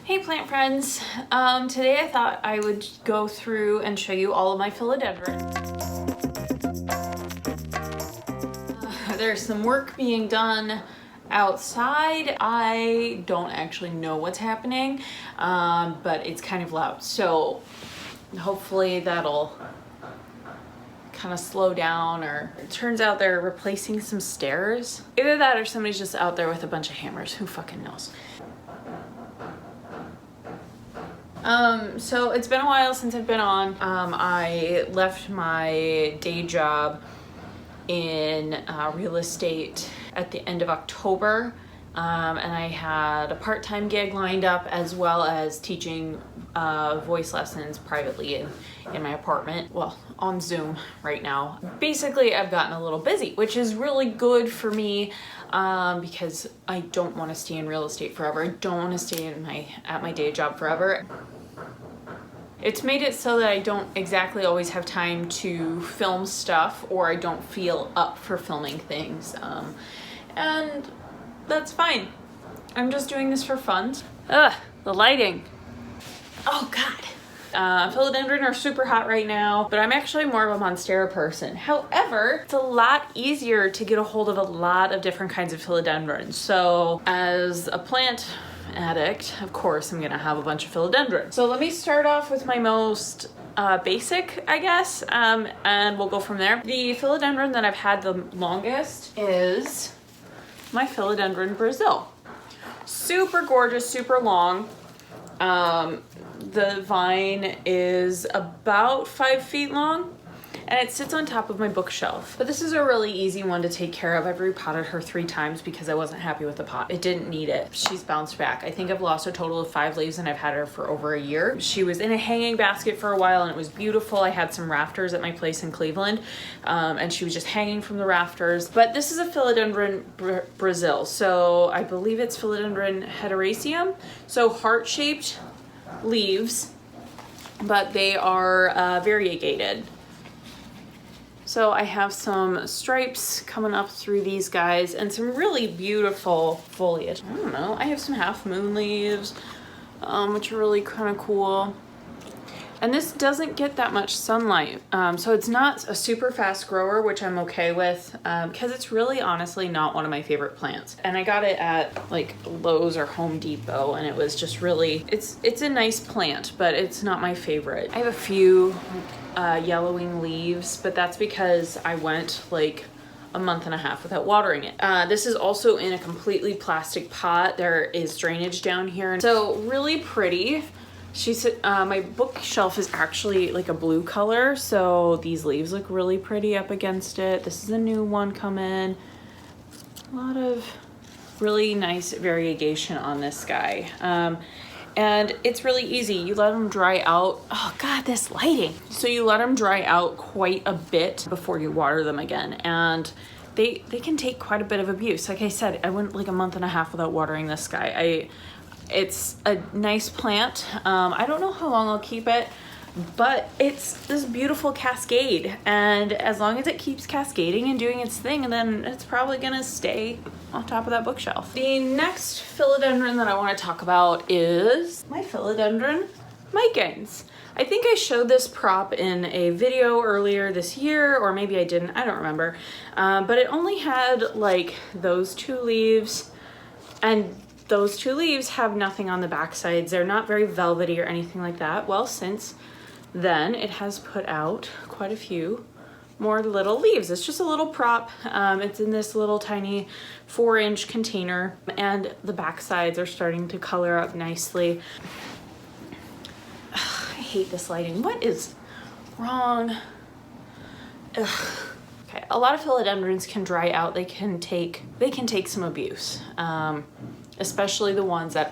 Hey plant friends, today I thought I would go through and show you all of my philodendrons. There's some work being done outside. I don't actually know what's happening, but it's kind of loud. So hopefully that'll kind of slow down, or it turns out they're replacing some stairs. Either that or somebody's just out there with a bunch of hammers. Who fucking knows? So it's been a while since I've been on. I left my day job in real estate at the end of October, and I had a part-time gig lined up as well as teaching voice lessons privately in my apartment, well, on Zoom right now. Basically, I've gotten a little busy, which is really good for me because I don't want to stay in real estate forever. I don't want to stay at my day job forever. It's made it so that I don't exactly always have time to film stuff, or I don't feel up for filming things, and that's fine. I'm just doing this for fun. Ugh, the lighting. Oh God. Philodendron are super hot right now, but I'm actually more of a Monstera person. However, it's a lot easier to get a hold of a lot of different kinds of philodendrons. So as a plant addict, of course, I'm gonna have a bunch of philodendrons. So let me start off with my most basic, I guess, and we'll go from there. The philodendron that I've had the longest is my Philodendron Brazil. Super gorgeous, super long. The vine is about 5 feet long, and it sits on top of my bookshelf. But this is a really easy one to take care of. I've repotted her 3 times because I wasn't happy with the pot. It didn't need it. She's bounced back. I think I've lost a total of 5 leaves, and I've had her for over a year. She was in a hanging basket for a while, and it was beautiful. I had some rafters at my place in Cleveland, and she was just hanging from the rafters. But this is a Philodendron Brazil, so I believe it's Philodendron heteroecium. So heart-shaped leaves, but they are variegated. So I have some stripes coming up through these guys and some really beautiful foliage. I don't know, I have some half moon leaves, which are really kind of cool. And this doesn't get that much sunlight, so it's not a super fast grower, which I'm okay with, because it's really honestly not one of my favorite plants. And I got it at like Lowe's or Home Depot, and it was just really, it's a nice plant, but it's not my favorite. I have a few yellowing leaves, but that's because I went like a month and a half without watering it. This is also in a completely plastic pot. There is drainage down here, so really pretty. My bookshelf is actually like a blue color, so these leaves look really pretty up against it. This is a new one coming. A lot of really nice variegation on this guy. And it's really easy. You let them dry out. Oh God, this lighting. So you let them dry out quite a bit before you water them again. And they can take quite a bit of abuse. Like I said, I went like a month and a half without watering this guy. It's a nice plant. I don't know how long I'll keep it, but it's this beautiful cascade. And as long as it keeps cascading and doing its thing, then it's probably gonna stay on top of that bookshelf. The next philodendron that I wanna talk about is my Philodendron micans. I think I showed this prop in a video earlier this year, or maybe I didn't, I don't remember. But it only had like those 2 leaves, and those 2 leaves have nothing on the back sides. They're not very velvety or anything like that. Well, since then it has put out quite a few more little leaves. It's just a little prop. It's in this little tiny 4-inch container, and the back sides are starting to color up nicely. Ugh, I hate this lighting. What is wrong? Ugh. Okay, a lot of philodendrons can dry out. They can take some abuse. Especially the ones that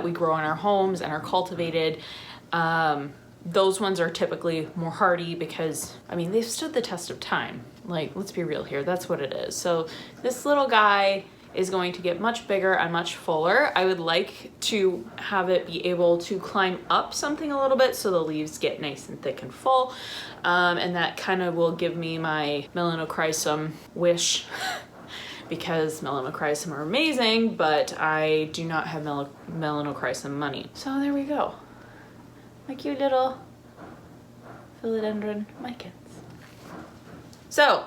we grow in our homes and are cultivated. Those ones are typically more hardy because, I mean, they've stood the test of time. Like, let's be real here, that's what it is. So this little guy is going to get much bigger and much fuller. I would like to have it be able to climb up something a little bit so the leaves get nice and thick and full. And that kind of will give me my melanochrysum wish because melanochrysum are amazing, but I do not have melanochrysum money. So there we go. My cute little philodendron mycans. So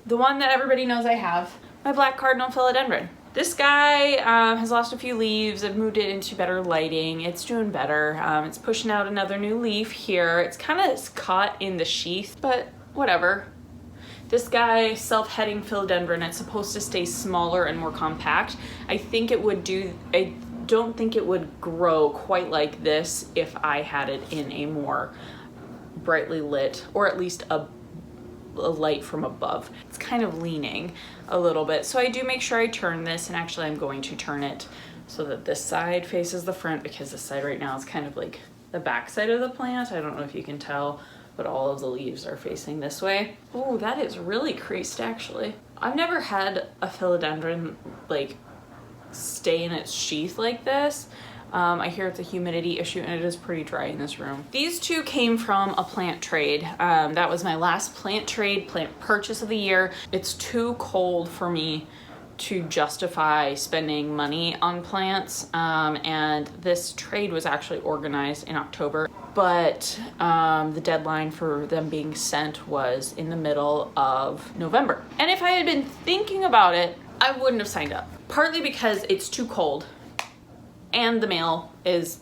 the one that everybody knows I have, my black cardinal philodendron. This guy has lost a few leaves. I've moved it into better lighting. It's doing better. It's pushing out another new leaf here. It's kind of caught in the sheath, but whatever. This guy, self-heading philodendron, it's supposed to stay smaller and more compact. I don't think it would grow quite like this if I had it in a more brightly lit, or at least a light from above. It's kind of leaning a little bit. So I do make sure I turn this, and actually I'm going to turn it so that this side faces the front, because this side right now is kind of like the back side of the plant. I don't know if you can tell, but all of the leaves are facing this way. Oh, that is really creased actually. I've never had a philodendron like stay in its sheath like this. I hear it's a humidity issue, and it is pretty dry in this room. These two came from a plant trade. That was my last plant purchase of the year. It's too cold for me to justify spending money on plants, and this trade was actually organized in October, but the deadline for them being sent was in the middle of November. And if I had been thinking about it, I wouldn't have signed up. Partly because it's too cold, and the mail is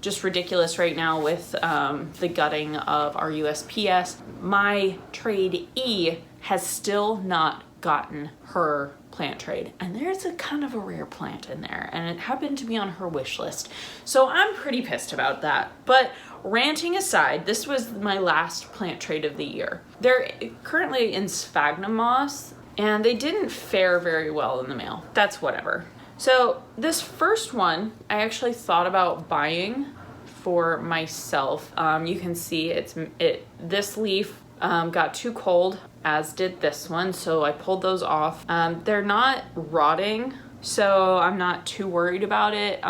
just ridiculous right now with the gutting of our USPS. My tradeee has still not gotten her plant trade, and there's a kind of a rare plant in there, and it happened to be on her wish list. So I'm pretty pissed about that. But ranting aside, this was my last plant trade of the year. They're currently in sphagnum moss, and they didn't fare very well in the mail. That's whatever. So this first one, I actually thought about buying for myself. You can see this leaf got too cold, as did this one, so I pulled those off. They're not rotting, so I'm not too worried about it.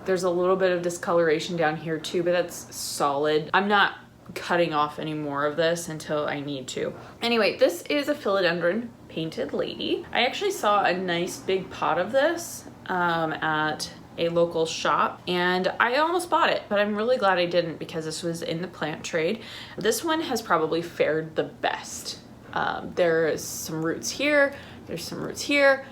There's a little bit of discoloration down here too, but that's solid. I'm not cutting off any more of this until I need to. Anyway, this is a philodendron painted lady. I actually saw a nice big pot of this at a local shop, and I almost bought it, but I'm really glad I didn't, because this was in the plant trade. This one has probably fared the best. There's some roots here, there's some roots here.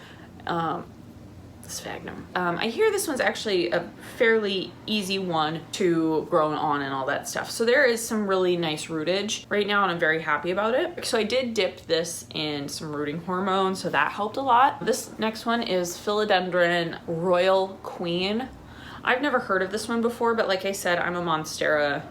Sphagnum. I hear this one's actually a fairly easy one to grow on and all that stuff. So there is some really nice rootage right now, and I'm very happy about it. So I did dip this in some rooting hormone, so that helped a lot. This next one is Philodendron Royal Queen. I've never heard of this one before, but like I said, I'm a Monstera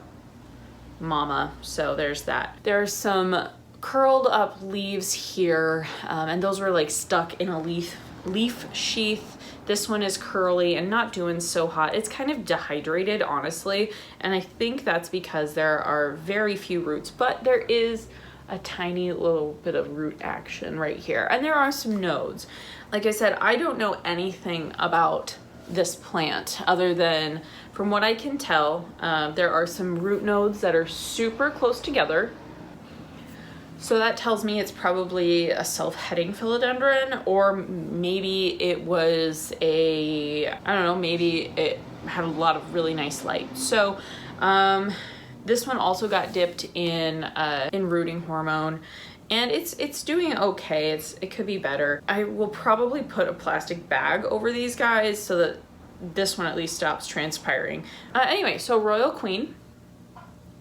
mama, so there's that. There's some curled up leaves here, and those were like stuck in a leaf sheath. This one is curly and not doing so hot. It's kind of dehydrated, honestly, and I think that's because there are very few roots, but there is a tiny little bit of root action right here, and there are some nodes. Like I said, I don't know anything about this plant other than, from what I can tell, there are some root nodes that are super close together. So that tells me it's probably a self-heading philodendron, or maybe it was I don't know, maybe it had a lot of really nice light. So this one also got dipped in rooting hormone, and it's doing okay. It could be better. I will probably put a plastic bag over these guys so that this one at least stops transpiring. Anyway, so Royal Queen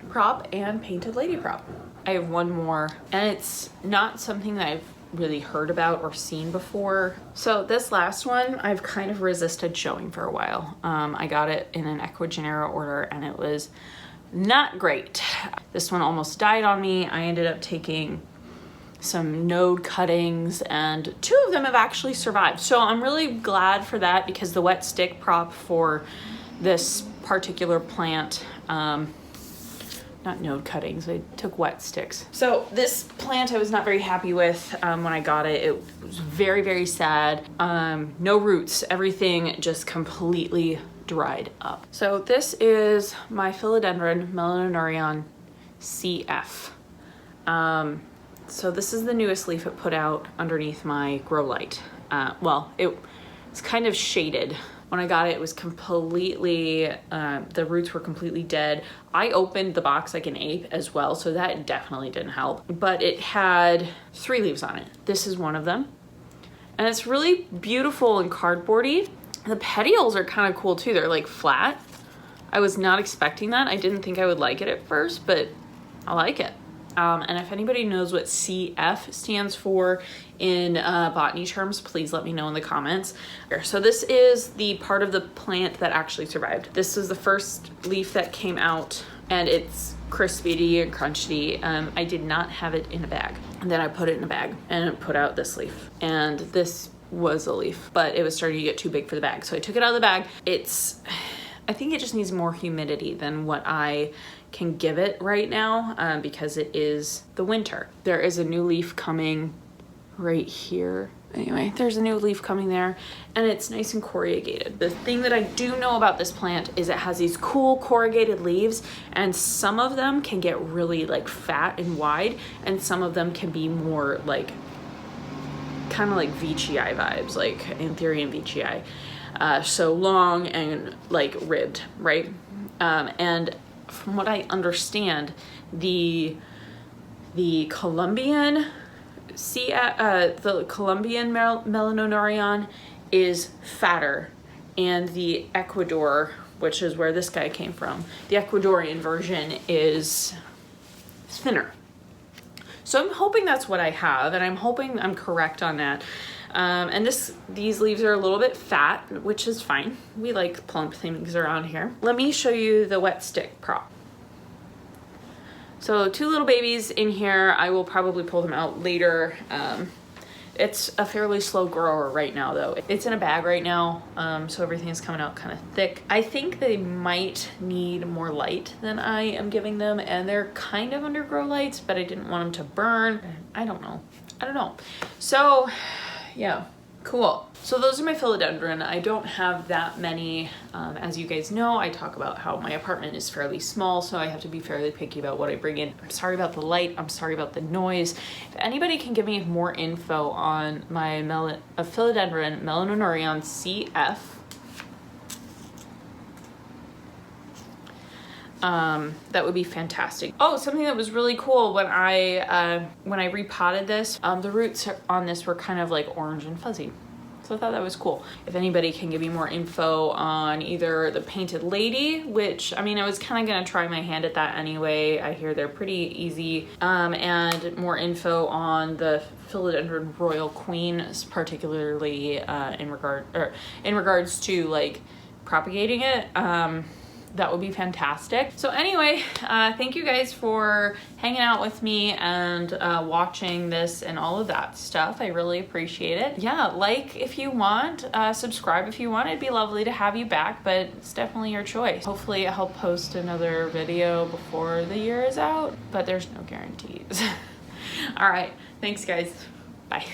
prop and Painted Lady prop. I have one more, and it's not something that I've really heard about or seen before. So this last one, I've kind of resisted showing for a while. I got it in an Ecuagenera order, and it was not great. This one almost died on me. I ended up taking some node cuttings, and 2 of them have actually survived. So I'm really glad for that, because the wet stick prop for this particular plant, not node cuttings, I took wet sticks. So this plant I was not very happy with when I got it. It was very, very sad. No roots, everything just completely dried up. So this is my Philodendron Melanonurion CF. So this is the newest leaf it put out underneath my grow light. Well, it's kind of shaded. When I got it, it was completely, the roots were completely dead. I opened the box like an ape as well, so that definitely didn't help. But it had 3 leaves on it. This is one of them. And it's really beautiful and cardboardy. The petioles are kind of cool too. They're like flat. I was not expecting that. I didn't think I would like it at first, but I like it. And if anybody knows what CF stands for in botany terms, please let me know in the comments. So this is the part of the plant that actually survived. This is the first leaf that came out, and it's crispy and crunchy. I did not have it in a bag. And then I put it in a bag and put out this leaf. And this was a leaf, but it was starting to get too big for the bag. So I took it out of the bag. I think it just needs more humidity than what I can give it right now, because it is the winter. There is a new leaf coming right here. Anyway, there's a new leaf coming there, and it's nice and corrugated. The thing that I do know about this plant is it has these cool corrugated leaves, and some of them can get really like fat and wide, and some of them can be more like kind of like Veitchii vibes, like Anthurium Veitchii. So long and like ribbed, right? And from what I understand, the Colombian Melanonarion is fatter, and the Ecuador, which is where this guy came from, the Ecuadorian version is thinner. So I'm hoping that's what I have, and I'm hoping I'm correct on that. And these leaves are a little bit fat, which is fine. We like plump things around here. Let me show you the wet stick prop. So 2 little babies in here. I will probably pull them out later. It's a fairly slow grower right now though. It's in a bag right now, so everything is coming out kind of thick. I think they might need more light than I am giving them, and they're kind of under grow lights, but I didn't want them to burn. I don't know. So yeah, cool. So those are my philodendron. I don't have that many. As you guys know, I talk about how my apartment is fairly small, so I have to be fairly picky about what I bring in. I'm sorry about the light. I'm sorry about the noise. If anybody can give me more info on my Philodendron Melanonarion CF, that would be fantastic. Oh, something that was really cool when I repotted this, the roots on this were kind of like orange and fuzzy. So I thought that was cool. If anybody can give me more info on either the Painted Lady, which, I mean, I was kind of gonna try my hand at that anyway. I hear they're pretty easy. And more info on the Philodendron Royal Queen, particularly in regards to like propagating it. That would be fantastic. So anyway, thank you guys for hanging out with me and watching this and all of that stuff. I really appreciate it. Yeah, like if you want, subscribe if you want. It'd be lovely to have you back, but it's definitely your choice. Hopefully I'll post another video before the year is out, but there's no guarantees. All right, thanks guys, bye.